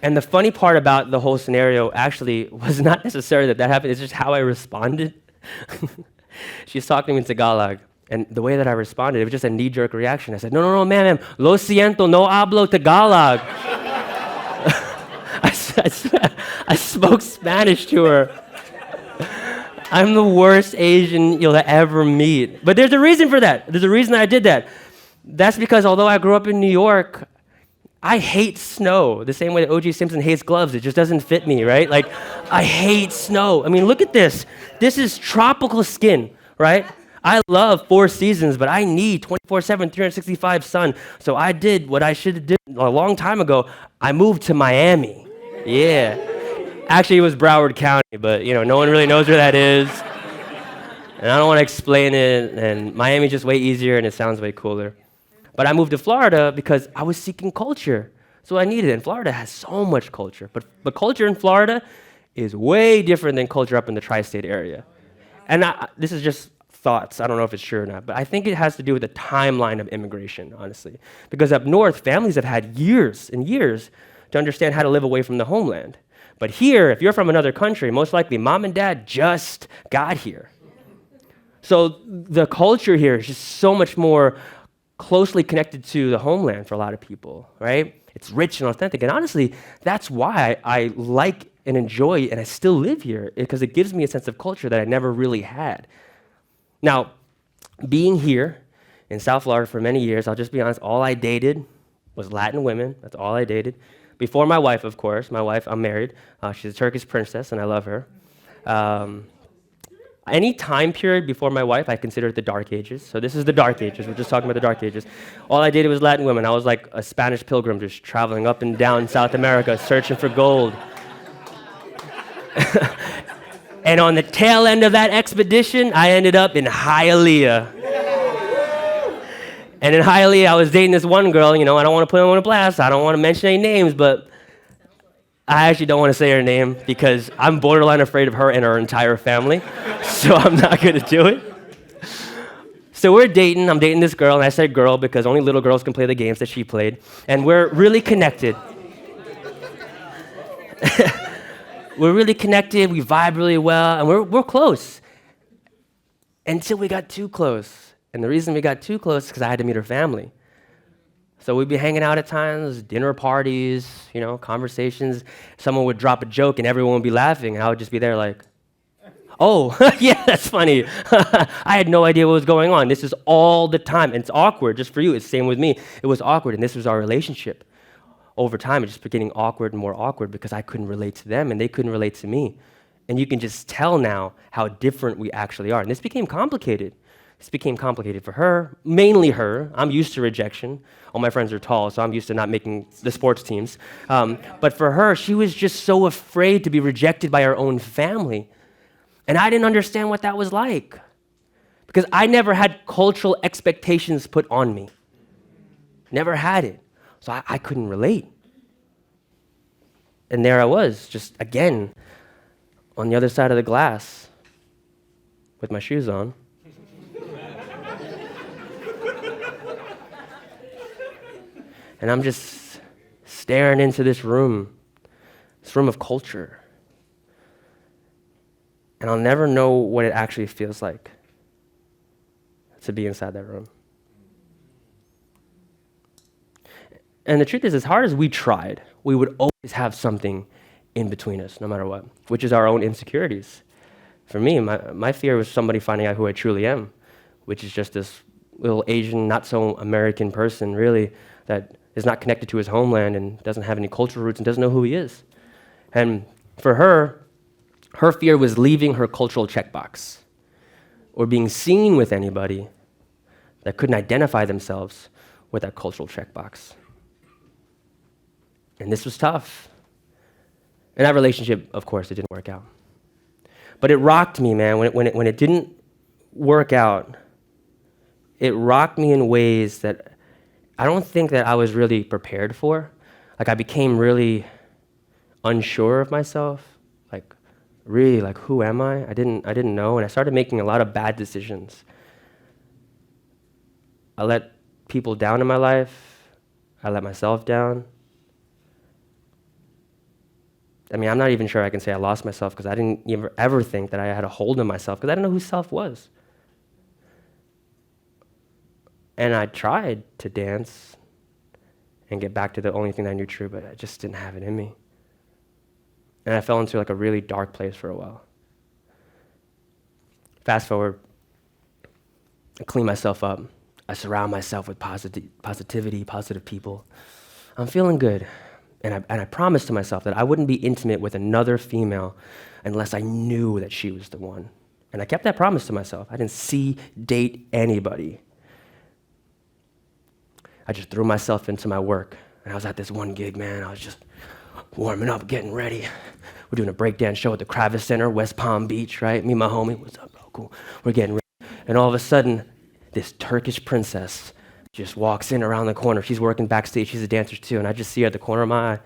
And the funny part about the whole scenario actually was not necessarily that happened, it's just how I responded. She's talking to me in Tagalog, and the way that I responded, it was just a knee-jerk reaction. I said, no, ma'am, lo siento, no hablo Tagalog. I spoke Spanish to her. I'm the worst Asian you'll ever meet. But there's a reason for that. There's a reason that I did that. That's because although I grew up in New York, I hate snow the same way that O.J. Simpson hates gloves. It just doesn't fit me, right? Like, I hate snow. I mean, look at this. This is tropical skin, right? I love 4 seasons, but I need 24/7, 365 sun. So I did what I should have did a long time ago. I moved to Miami. Yeah. Actually, it was Broward County, but no one really knows where that is. And I don't want to explain it, and Miami's just way easier and it sounds way cooler. But I moved to Florida because I was seeking culture. So I needed it. And Florida has so much culture. But culture in Florida is way different than culture up in the tri-state area. And this is just thoughts. I don't know if it's true or not. But I think it has to do with the timeline of immigration, honestly. Because up north, families have had years and years to understand how to live away from the homeland. But here, if you're from another country, most likely mom and dad just got here. So the culture here is just so much more closely connected to the homeland for a lot of people, right? It's rich and authentic. And honestly, that's why I like and enjoy and I still live here, because it gives me a sense of culture that I never really had. Now, being here in South Florida for many years, I'll just be honest, all I dated was Latin women. That's all I dated. Before my wife, of course. My wife, I'm married. She's a Turkish princess, and I love her. Any time period before my wife, I consider it the Dark Ages. So this is the Dark Ages. We're just talking about the Dark Ages. All I dated was Latin women. I was like a Spanish pilgrim just traveling up and down South America, searching for gold. And on the tail end of that expedition, I ended up in Hialeah. And in Hialeah, I was dating this one girl. I don't want to put her on a blast. I don't want to mention any names, but I actually don't want to say her name because I'm borderline afraid of her and her entire family, so I'm not going to do it. So we're dating. I'm dating this girl, and I said girl because only little girls can play the games that she played, and we're really connected. We're really connected. We vibe really well, and we're close until we got too close. And the reason we got too close is because I had to meet her family. So we'd be hanging out at times, dinner parties, conversations. Someone would drop a joke and everyone would be laughing, and I would just be there like, oh, yeah, that's funny. I had no idea what was going on. This is all the time, and it's awkward. Just for you, it's the same with me. It was awkward, and this was our relationship. Over time, it just kept getting awkward and more awkward because I couldn't relate to them, and they couldn't relate to me. And you can just tell now how different we actually are. And this became complicated. This became complicated for her, mainly her. I'm used to rejection. All my friends are tall, so I'm used to not making the sports teams. But for her, she was just so afraid to be rejected by her own family. And I didn't understand what that was like because I never had cultural expectations put on me. Never had it. So I couldn't relate. And there I was, just again, on the other side of the glass with my shoes on. And I'm just staring into this room of culture. And I'll never know what it actually feels like to be inside that room. And the truth is, as hard as we tried, we would always have something in between us, no matter what, which is our own insecurities. For me, my fear was somebody finding out who I truly am, which is just this little Asian, not so American person, really, that is not connected to his homeland and doesn't have any cultural roots and doesn't know who he is. And for her fear was leaving her cultural checkbox or being seen with anybody that couldn't identify themselves with that cultural checkbox. And this was tough. And that relationship, of course, it didn't work out. But it rocked me, man. When it didn't work out, it rocked me in ways that I don't think that I was really prepared for. Like I became really unsure of myself. Like really, like who am I? I didn't know, and I started making a lot of bad decisions. I let people down in my life. I let myself down. I mean, I'm not even sure I can say I lost myself because I didn't ever think that I had a hold on myself because I didn't know who self was. And I tried to dance and get back to the only thing I knew true, but I just didn't have it in me. And I fell into like a really dark place for a while. Fast forward, I clean myself up. I surround myself with positivity, positive people. I'm feeling good. And I promised to myself that I wouldn't be intimate with another female unless I knew that she was the one. And I kept that promise to myself. I didn't date anybody. I just threw myself into my work. And I was at this one gig, man. I was just warming up, getting ready. We're doing a breakdance show at the Kravis Center, West Palm Beach, right? Me and my homie, what's up, bro? Cool. We're getting ready. And all of a sudden, this Turkish princess just walks in around the corner. She's working backstage. She's a dancer too. And I just see her at the corner of my eye.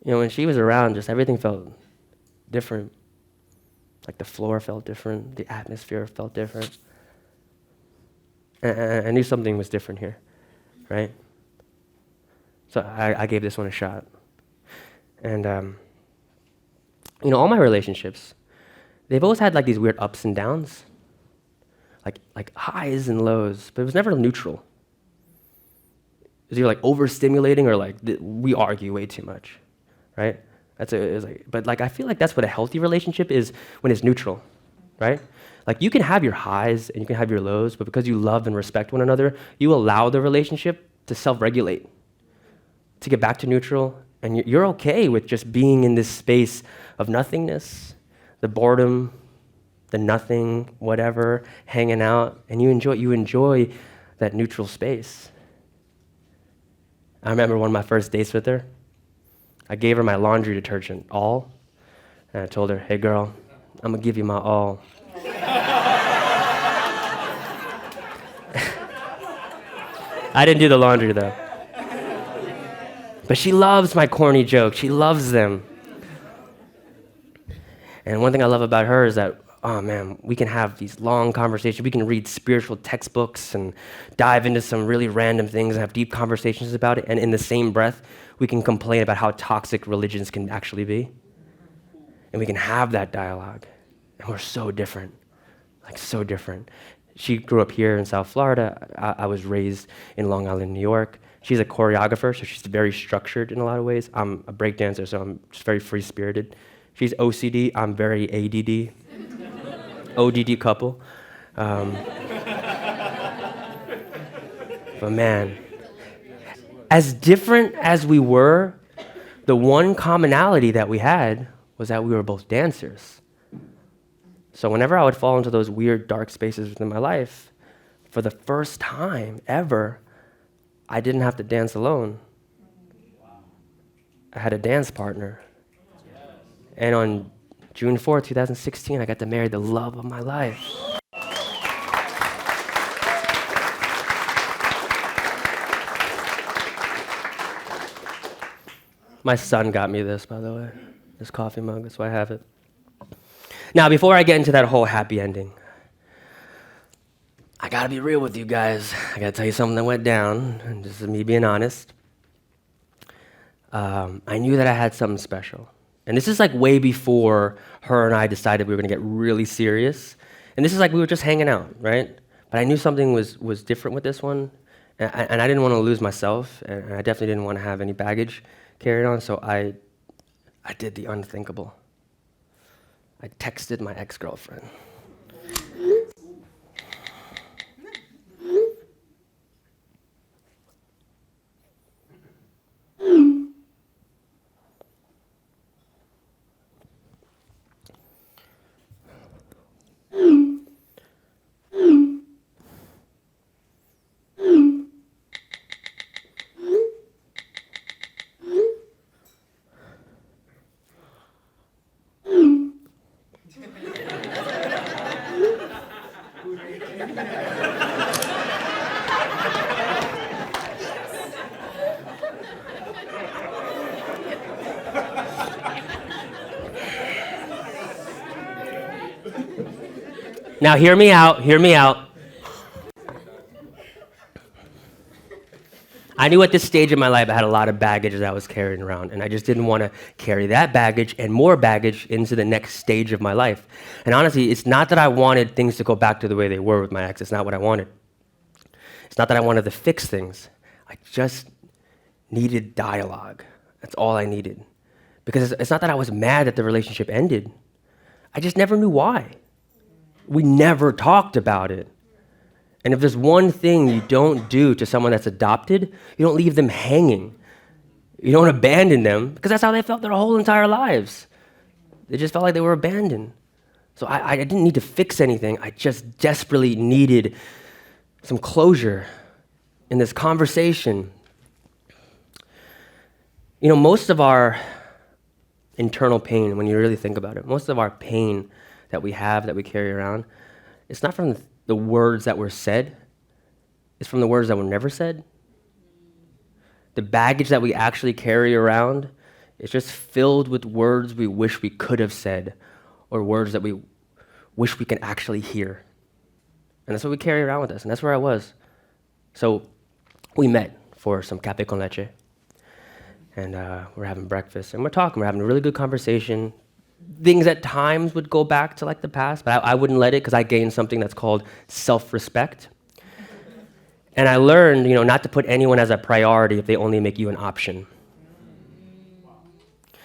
You know, when she was around, just everything felt different. Like the floor felt different. The atmosphere felt different. And I knew something was different here, right? So I gave this one a shot. And, you know, all my relationships, they've always had like these weird ups and downs, like highs and lows, but it was never neutral. It was either like overstimulating or like we argue way too much, right? But I feel like that's what a healthy relationship is when it's neutral, right? Like you can have your highs and you can have your lows, but because you love and respect one another, you allow the relationship to self-regulate, to get back to neutral, and you're okay with just being in this space of nothingness, the boredom, the nothing, whatever, hanging out, and you enjoy that neutral space. I remember one of my first dates with her. I gave her my laundry detergent, all, and I told her, hey girl, I'm gonna give you my all. I didn't do the laundry though. But she loves my corny jokes. She loves them. And one thing I love about her is that, oh man, we can have these long conversations. We can read spiritual textbooks and dive into some really random things and have deep conversations about it. And in the same breath, we can complain about how toxic religions can actually be. And we can have that dialogue. And we're so different, like so different. She grew up here in South Florida. I was raised in Long Island, New York. She's a choreographer, so she's very structured in a lot of ways. I'm a breakdancer, so I'm just very free-spirited. She's OCD, I'm very ADD. ODD couple. But man, as different as we were, the one commonality that we had was that we were both dancers. So whenever I would fall into those weird dark spaces within my life, for the first time ever, I didn't have to dance alone. I had a dance partner. And on June 4th, 2016, I got to marry the love of my life. My son got me this, by the way, this coffee mug, that's why I have it. Now, before I get into that whole happy ending, I gotta be real with you guys. I gotta tell you something that went down, and this is me being honest. I knew that I had something special. And this is like way before her and I decided we were gonna get really serious. And this is like we were just hanging out, right? But I knew something was different with this one, and I didn't want to lose myself, and I definitely didn't want to have any baggage carried on, so I did the unthinkable. I texted my ex-girlfriend. Now hear me out. I knew at this stage in my life I had a lot of baggage that I was carrying around, and I just didn't want to carry that baggage and more baggage into the next stage of my life. And honestly, it's not that I wanted things to go back to the way they were with my ex. It's not what I wanted. It's not that I wanted to fix things. I just needed dialogue. That's all I needed. Because it's not that I was mad that the relationship ended. I just never knew why. We never talked about it. And if there's one thing you don't do to someone that's adopted, you don't leave them hanging. You don't abandon them, because that's how they felt their whole entire lives. They just felt like they were abandoned. So I didn't need to fix anything. I just desperately needed some closure in this conversation. You know, most of our internal pain, when you really think about it, most of our pain that we have, that we carry around, it's not from the words that were said, it's from the words that were never said. The baggage that we actually carry around is just filled with words we wish we could have said, or words that we wish we can actually hear. And that's what we carry around with us, and that's where I was. So we met for some café con leche, and we're having breakfast, and we're talking, we're having a really good conversation. Things at times would go back to like the past, but I wouldn't let it, because I gained something that's called self-respect. And I learned, not to put anyone as a priority if they only make you an option.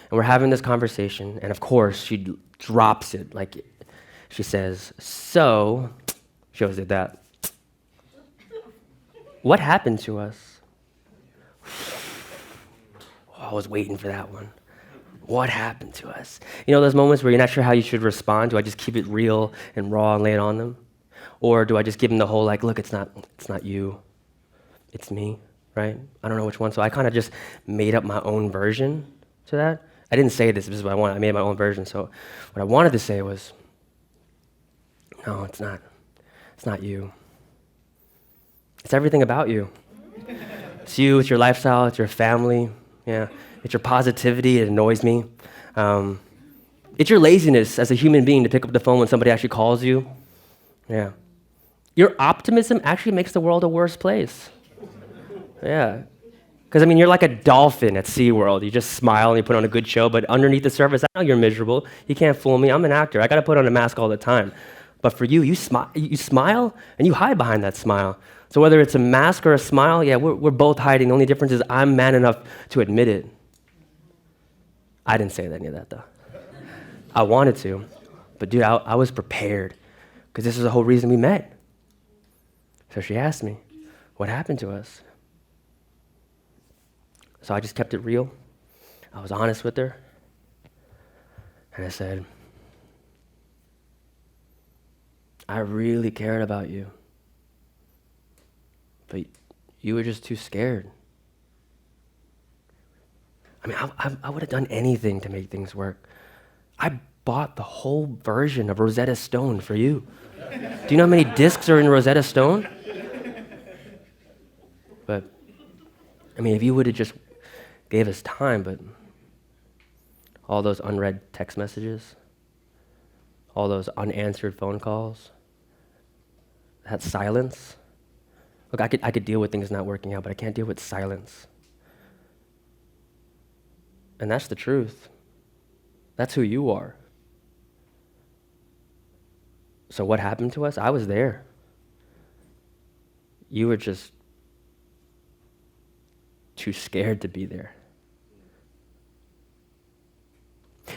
And we're having this conversation, and of course, she drops it. Like, she says, so, she always did that. What happened to us? Oh, I was waiting for that one. What happened to us? Those moments where you're not sure how you should respond. Do I just keep it real and raw and lay it on them? Or do I just give them the whole, like, look, it's not you, it's me, right? I don't know which one. So I kind of just made up my own version to that. I didn't say this is what I wanted. I made my own version. So what I wanted to say was, no, it's not you. It's everything about you. It's you, it's your lifestyle, it's your family, yeah. It's your positivity, it annoys me. It's your laziness as a human being to pick up the phone when somebody actually calls you. Yeah. Your optimism actually makes the world a worse place. Yeah. Because, you're like a dolphin at SeaWorld. You just smile and you put on a good show, but underneath the surface, I know you're miserable. You can't fool me. I'm an actor. I got to put on a mask all the time. But for you, you smile and you hide behind that smile. So whether it's a mask or a smile, yeah, we're both hiding. The only difference is I'm man enough to admit it. I didn't say any of that, though. I wanted to. But, dude, I was prepared, because this is the whole reason we met. So she asked me, what happened to us? So I just kept it real. I was honest with her. And I said, I really cared about you. But you were just too scared. I would have done anything to make things work. I bought the whole version of Rosetta Stone for you. Do you know how many discs are in Rosetta Stone? But, if you would have just gave us time, but all those unread text messages, all those unanswered phone calls, that silence. Look, I could deal with things not working out, but I can't deal with silence. And that's the truth. That's who you are. So what happened to us? I was there. You were just too scared to be there.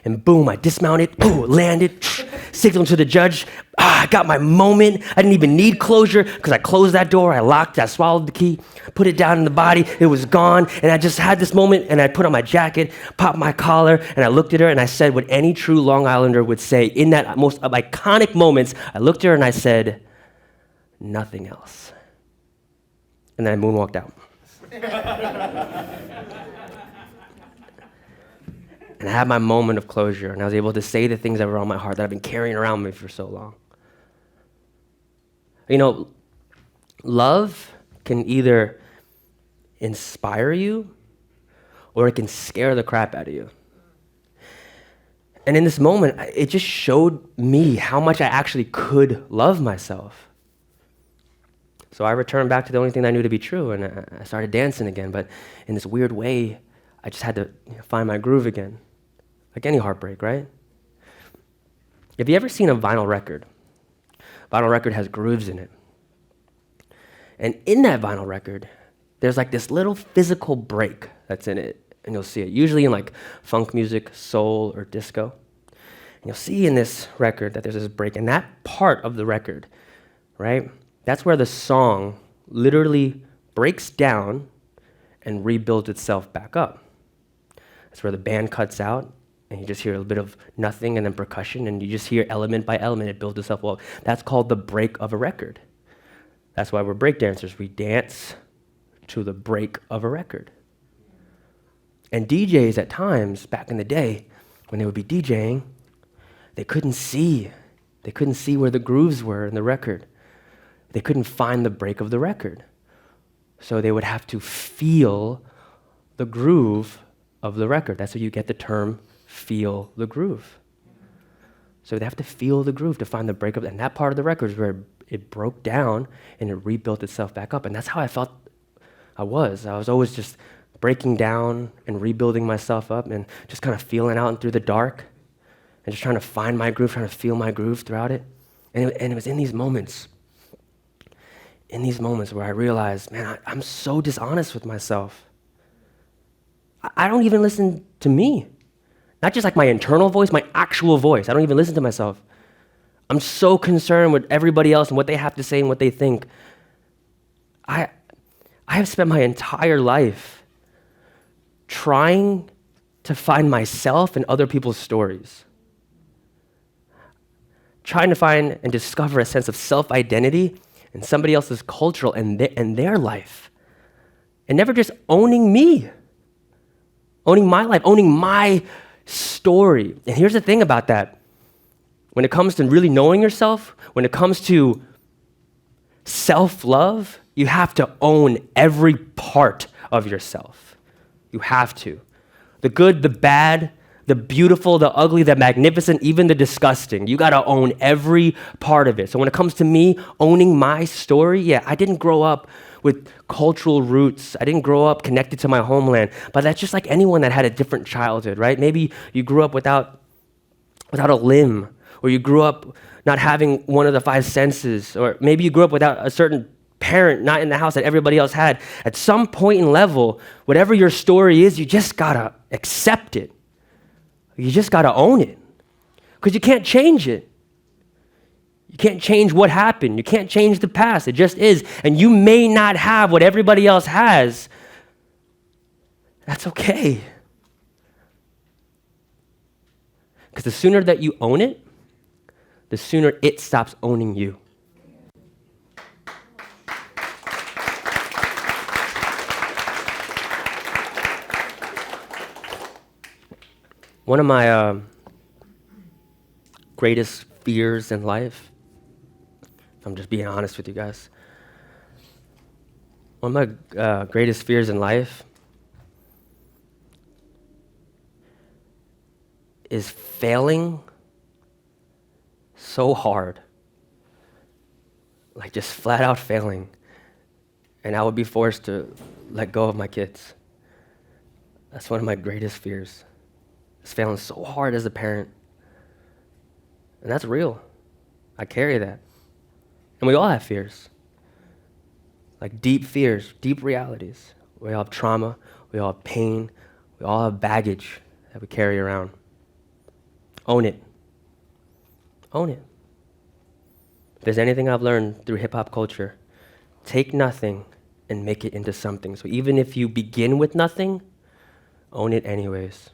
And boom, I dismounted, landed, signaled to the judge. I got my moment. I didn't even need closure, because I closed that door, I locked, I swallowed the key, put it down in the body, it was gone, and I just had this moment, and I put on my jacket, popped my collar, and I looked at her, and I said what any true Long Islander would say in that most iconic moments. I looked at her, and I said, nothing else. And then I moonwalked out. And I had my moment of closure, and I was able to say the things that were on my heart that I've been carrying around me for so long. Love can either inspire you, or it can scare the crap out of you. And in this moment, it just showed me how much I actually could love myself. So I returned back to the only thing I knew to be true, and I started dancing again. But in this weird way, I just had to find my groove again. Like any heartbreak, right? Have you ever seen a vinyl record? Vinyl record has grooves in it. And in that vinyl record, there's like this little physical break that's in it. And you'll see it, usually in like funk music, soul, or disco. And you'll see in this record that there's this break. And that part of the record, right, that's where the song literally breaks down and rebuilds itself back up. That's where the band cuts out, and you just hear a little bit of nothing and then percussion, and you just hear element by element, it builds itself up. That's called the break of a record. That's why we're break dancers. We dance to the break of a record. And DJs at times, back in the day, when they would be DJing, they couldn't see. They couldn't see where the grooves were in the record. They couldn't find the break of the record. So they would have to feel the groove of the record. That's where you get the term feel the groove. So they have to feel the groove to find the break of it. And that part of the record is where it broke down and it rebuilt itself back up. And that's how I felt I was always just breaking down and rebuilding myself up and just kind of feeling out through the dark and just trying to find my groove, trying to feel my groove throughout it. And it was in these moments where I realized, man, I'm so dishonest with myself. I don't even listen to me. Not just like my internal voice, my actual voice. I don't even listen to myself. I'm so concerned with everybody else and what they have to say and what they think. I have spent my entire life trying to find myself in other people's stories. Trying to find and discover a sense of self-identity in somebody else's cultural and their life. And never just owning me. Owning my life, owning my story. And here's the thing about that. When it comes to really knowing yourself, when it comes to self-love, you have to own every part of yourself. You have to. The good, the bad, the beautiful, the ugly, the magnificent, even the disgusting. You gotta own every part of it. So when it comes to me owning my story, yeah, I didn't grow up with cultural roots. I didn't grow up connected to my homeland. But that's just like anyone that had a different childhood, right? Maybe you grew up without a limb, or you grew up not having one of the five senses, or maybe you grew up without a certain parent not in the house that everybody else had. At some point in level, whatever your story is, you just gotta accept it. You just gotta own it. Because you can't change it. You can't change what happened. You can't change the past. It just is. And you may not have what everybody else has. That's okay. Because the sooner that you own it, the sooner it stops owning you. One of my greatest fears in life, if I'm just being honest with you guys, one of my greatest fears in life is failing so hard, like just flat out failing, and I would be forced to let go of my kids. That's one of my greatest fears. It's failing so hard as a parent. And that's real. I carry that. And we all have fears. Like deep fears, deep realities. We all have trauma, we all have pain, we all have baggage that we carry around. Own it. Own it. If there's anything I've learned through hip-hop culture, take nothing and make it into something. So even if you begin with nothing, own it anyways.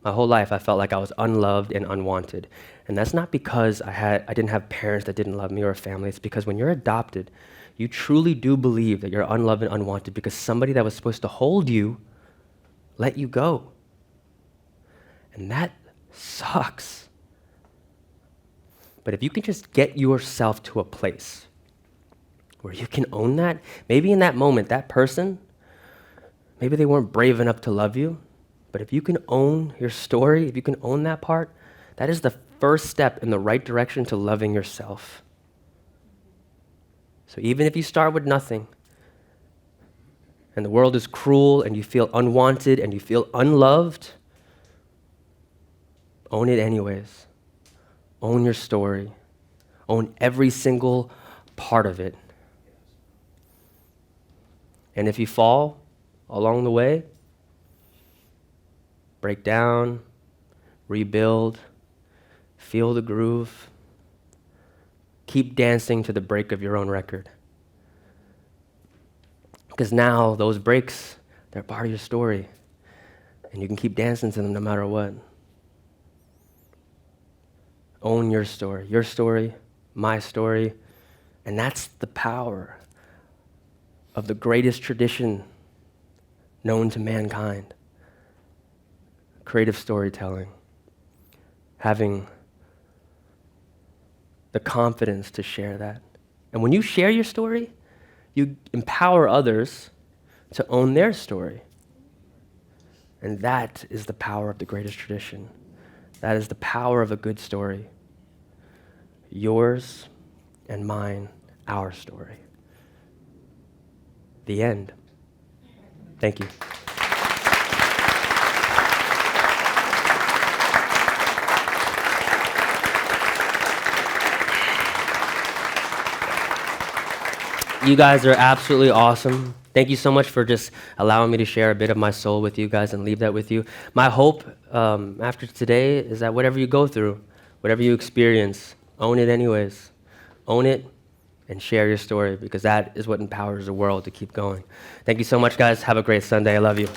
My whole life, I felt like I was unloved and unwanted. And that's not because I didn't have parents that didn't love me or a family. It's because when you're adopted, you truly do believe that you're unloved and unwanted because somebody that was supposed to hold you let you go. And that sucks. But if you can just get yourself to a place where you can own that, maybe in that moment, that person, maybe they weren't brave enough to love you, but if you can own your story, if you can own that part, that is the first step in the right direction to loving yourself. So even if you start with nothing, and the world is cruel, and you feel unwanted, and you feel unloved, own it anyways. Own your story. Own every single part of it. And if you fall along the way, break down, rebuild, feel the groove. Keep dancing to the break of your own record. Because now those breaks, they're part of your story. And you can keep dancing to them no matter what. Own your story, my story. And that's the power of the greatest tradition known to mankind. Creative storytelling. Having the confidence to share that. And when you share your story, you empower others to own their story. And that is the power of the greatest tradition. That is the power of a good story. Yours and mine, our story. The end. Thank you. You guys are absolutely awesome. Thank you so much for just allowing me to share a bit of my soul with you guys and leave that with you. My hope after today is that whatever you go through, whatever you experience, own it anyways. Own it and share your story, because that is what empowers the world to keep going. Thank you so much, guys. Have a great Sunday. I love you.